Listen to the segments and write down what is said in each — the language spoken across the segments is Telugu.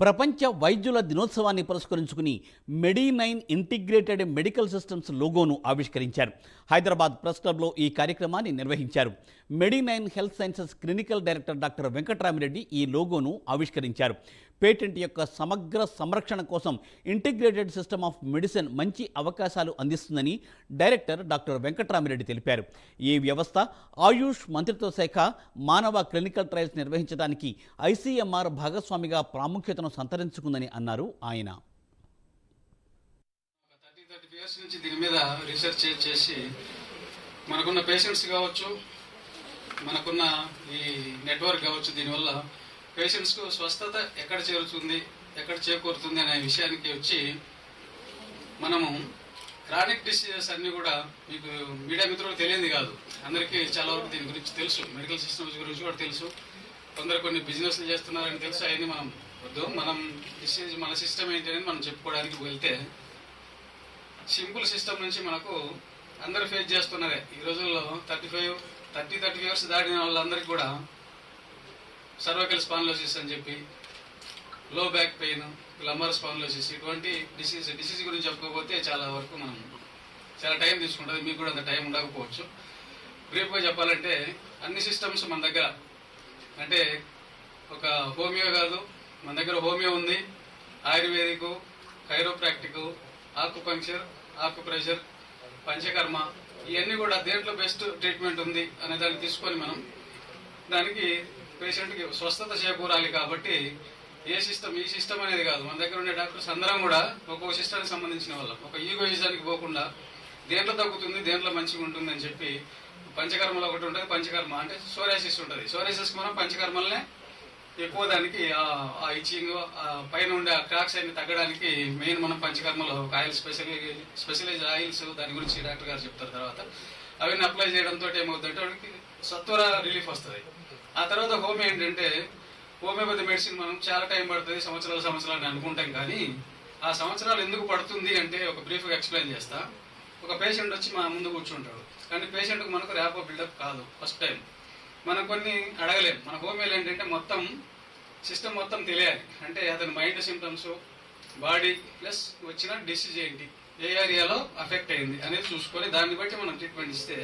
ప్రపంచ వైద్యుల దినోత్సవాన్ని పురస్కరించుకుని మెడి9 ఇంటిగ్రేటెడ్ మెడికల్ సిస్టమ్స్ లోగోను ఆవిష్కరించారు. హైదరాబాద్ ప్రెస్ క్లబ్లో ఈ కార్యక్రమాన్ని నిర్వహించారు. మెడి9 health sciences clinical director doctor Venkatramireddy ఈ లోగోను ఆవిష్కరించారు. పేటెంట్ యొక్క సమగ్ర సంరక్షణ కోసం ఇంటిగ్రేటెడ్ సిస్టమ్ ఆఫ్ మెడిసిన్ మంచి అవకాశాలు అందిస్తుందని డైరెక్టర్ డాక్టర్ వెంకట్రామిరెడ్డి తెలిపారు. ఈ వ్యవస్థ ఆయుష్ మంత్రిత్వ శాఖ మానవ క్లినికల్ ట్రయల్స్ నిర్వహించడానికి ఐసీఎంఆర్ భాగస్వామిగా ప్రాముఖ్యతను సంతరించుకుందని అన్నారు ఆయన. 30 years నుంచి దీని మీద రీసెర్చ్ చేసి మనకున్న పేషెంట్స్ కావచ్చు, మనకున్న ఈ నెట్వర్క్ కావచ్చు, దీనివల్ల పేషెంట్స్కు స్వస్థత ఎక్కడ చేరుతుంది, ఎక్కడ చేకూరుతుంది అనే విషయానికి వచ్చి మనము క్రానిక్ డిసీజెస్ అన్నీ కూడా మీకు మీడియా మిత్రులకు తెలియదు కాదు, అందరికీ చాలా వరకు దీని గురించి తెలుసు, మెడికల్ సిస్టమ్స్ గురించి కూడా తెలుసు, కొందరు కొన్ని బిజినెస్లు చేస్తున్నారని తెలుసు. అవన్నీ మనం వద్దు, మనం డిసీజ్ మన సిస్టమ్ ఏంటి అనేది మనం చెప్పుకోవడానికి వెళ్తే సింపుల్ సిస్టమ్ నుంచి మనకు అందరు ఫేస్ చేస్తున్నారే ఈ రోజుల్లో 30 years దాటిన వాళ్ళందరికీ కూడా సర్వైకల్ స్పాండిలోసిస్ అని చెప్పి, లో బ్యాక్ పెయిన్, లంబర్ స్పాండిలోసిస్, ఇటువంటి డిసీజ్ గురించి చెప్పుకోకపోతే చాలా వరకు మనం చాలా టైం తీసుకుంటుంది. మీకు కూడా అంత టైం ఉండకపోవచ్చు. బ్రీఫ్గా చెప్పాలంటే అన్ని సిస్టమ్స్ మన దగ్గర, అంటే ఒక హోమియో కాదు, మన దగ్గర హోమియో ఉంది, ayurvedic, chiropractic, acupuncture, acupressure, panchakarma, ఇవన్నీ కూడా దేంట్లో బెస్ట్ ట్రీట్మెంట్ ఉంది అనే దాన్ని తీసుకొని మనం దానికి పేషెంట్కి స్వస్థత చేకూరాలి. కాబట్టి ఈ సిస్టమ్ అనేది కాదు, మన దగ్గర ఉండే డాక్టర్స్ అందరం కూడా ఒక్కొక్క సిస్టానికి సంబంధించిన వాళ్ళం. ఒక ఈగోయిజానికి పోకుండా దేంట్లో తగ్గుతుంది, దేంట్లో మంచిగా ఉంటుంది అని చెప్పి పంచకర్మలో ఒకటి ఉంటుంది. పంచకర్మ అంటే సోరియాసిస్ ఉంటుంది. సోరియాసిస్ మనం పంచకర్మలనే ఎక్కువ దానికి ఆ ఇచ్చింగ్ పైన ఉండే క్రాక్స్ అన్ని తగ్గడానికి మెయిన్ మనం పంచకర్మలో ఆయిల్ స్పెషలైజ్ ఆయిల్స్ దాని గురించి డాక్టర్ గారు చెప్తారు. తర్వాత అవన్నీ అప్లై చేయడంతో ఏమవుతుందంటే వాడికి సత్వర రిలీఫ్ వస్తుంది. ఆ తర్వాత హోమియో ఏంటంటే హోమియోపతి మెడిసిన్ మనం చాలా టైం పడుతుంది, సంవత్సరాలు అనుకుంటాం. కానీ ఆ సంవత్సరాలు ఎందుకు పడుతుంది అంటే ఒక బ్రీఫ్గా ఎక్స్ప్లెయిన్ చేస్తా. ఒక పేషెంట్ వచ్చి మా ముందు కూర్చుంటాడు, కానీ పేషెంట్కి మనకు ర్యాపో బిల్డప్ కాదు. ఫస్ట్ టైం మనం కొన్ని అడగలేము. మన హోమియోలు ఏంటంటే మొత్తం సిస్టమ్ మొత్తం తెలియాలి. అంటే అతని మైండ్ సిమ్టమ్స్, బాడీ ప్లస్ వచ్చిన డిసీజ్ ఏంటి, ఏ ఏరియాలో అఫెక్ట్ అయింది అనేది చూసుకొని దాన్ని బట్టి మనం ట్రీట్మెంట్ ఇస్తే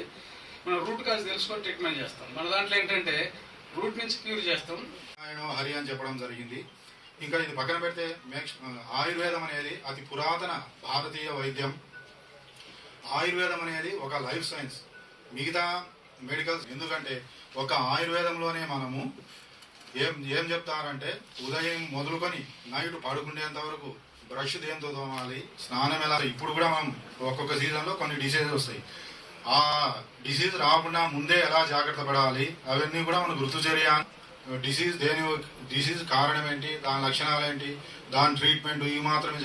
మనం రూట్ కాజ్ తెలుసుకొని ట్రీట్మెంట్ చేస్తాం. మన దాంట్లో ఏంటంటే రూట్ నుంచి క్యూర్ చేస్తాం. ఆయన హరి అని చెప్పడం జరిగింది. ఇంకా ఇది పక్కన పెడితే ఆయుర్వేదం అనేది అతి పురాతన భారతీయ వైద్యం. ఆయుర్వేదం అనేది ఒక లైఫ్ సైన్స్. మిగతా మెడికల్స్ ఎందుకంటే ఒక ఆయుర్వేదంలోనే మనము ఏం చెప్తారంటే ఉదయం మొదలుకొని నైట్ పడుకునేంత వరకు బ్రష్ దేంతో తోమాలి, స్నానం ఎలా. ఇప్పుడు కూడా మనం ఒక్కొక్క సీజన్లో కొన్ని డిసీజెస్ వస్తాయి. ఆ డిసీజ్ రాకుండా ముందే ఎలా జాగ్రత్త పడాలి అవన్నీ కూడా మనం గుర్తుచర్య. డిసీజ్ కారణం ఏంటి, దాని లక్షణాలు ఏంటి, దాని ట్రీట్మెంట్ ఇవి మాత్రమే